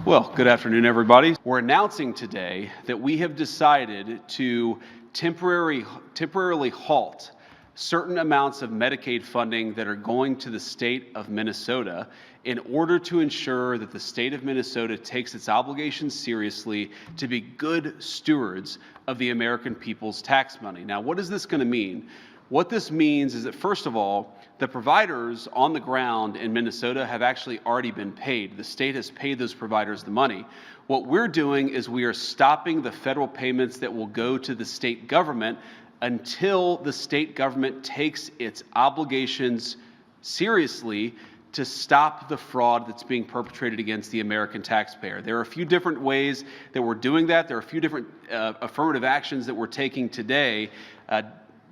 Well, good afternoon, everybody. We're announcing today that we have decided to temporarily halt certain amounts of Medicaid funding that are going to the state of Minnesota in order to ensure that the state of Minnesota takes its obligations seriously to be good stewards of the American people's tax money. Now, what is this going to mean? What this means is that, first of all, the providers on the ground in Minnesota have actually already been paid. The state has paid those providers the money. What we're doing is we are stopping the federal payments that will go to the state government until the state government takes its obligations seriously to stop the fraud that's being perpetrated against the American taxpayer. There are a few different ways that we're doing that. There are a few different affirmative actions that we're taking today.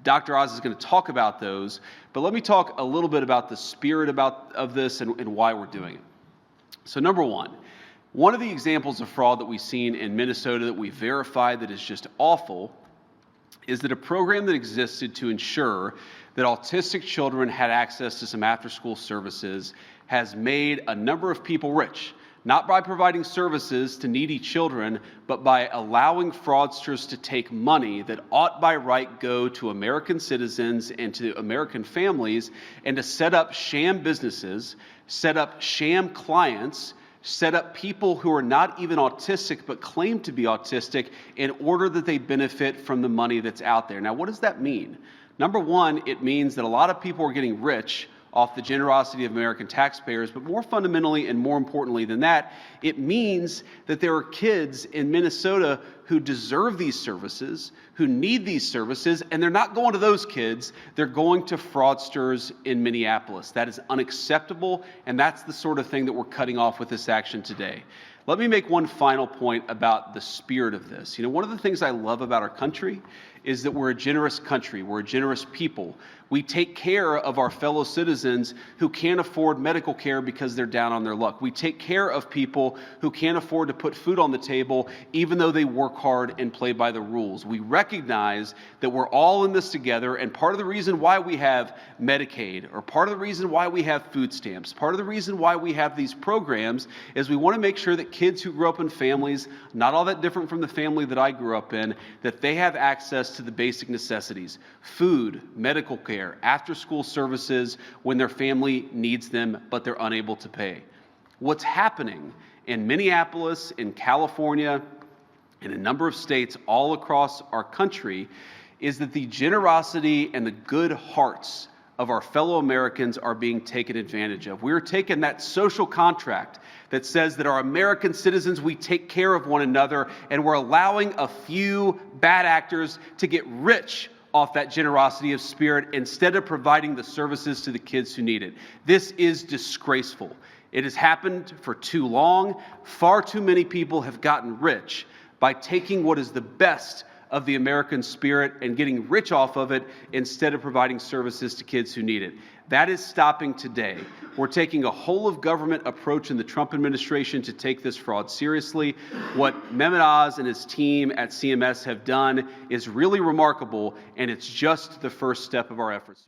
Dr. Oz is going to talk about those, but let me talk a little bit about the spirit of this and why we're doing it. So number one of the examples of fraud that we've seen in Minnesota that we verified that is just awful is that a program that existed to ensure that autistic children had access to some after-school services has made a number of people rich. Not by providing services to needy children, but by allowing fraudsters to take money that ought by right go to American citizens and to American families and to set up sham businesses, set up sham clients, set up people who are not even autistic but claim to be autistic in order that they benefit from the money that's out there. Now, what does that mean? Number one, it means that a lot of people are getting rich off the generosity of American taxpayers, but more fundamentally and more importantly than that, it means that there are kids in Minnesota who deserve these services, who need these services, and they're not going to those kids, they're going to fraudsters in Minneapolis. That is unacceptable, and that's the sort of thing that we're cutting off with this action today. Let me make one final point about the spirit of this. You know, one of the things I love about our country is that we're a generous country, we're a generous people. We take care of our fellow citizens who can't afford medical care because they're down on their luck. We take care of people who can't afford to put food on the table even though they work hard and play by the rules. We recognize that we're all in this together, and part of the reason why we have Medicaid, or part of the reason why we have food stamps, part of the reason why we have these programs is we want to make sure that kids who grow up in families not all that different from the family that I grew up in, that they have access to the basic necessities: food, medical care, after-school services when their family needs them but they're unable to pay. What's happening in Minneapolis, in California, in a number of states all across our country is that the generosity and the good hearts of our fellow Americans are being taken advantage of. We're taking that social contract that says that our American citizens, we take care of one another, and we're allowing a few bad actors to get rich off that generosity of spirit instead of providing the services to the kids who need it. This is disgraceful. It has happened for too long. Far too many people have gotten rich by taking what is the best of the American spirit and getting rich off of it instead of providing services to kids who need it. That is stopping today. We're taking a whole of government approach in the Trump administration to take this fraud seriously. What Mehmet Oz and his team at CMS have done is really remarkable, and it's just the first step of our efforts.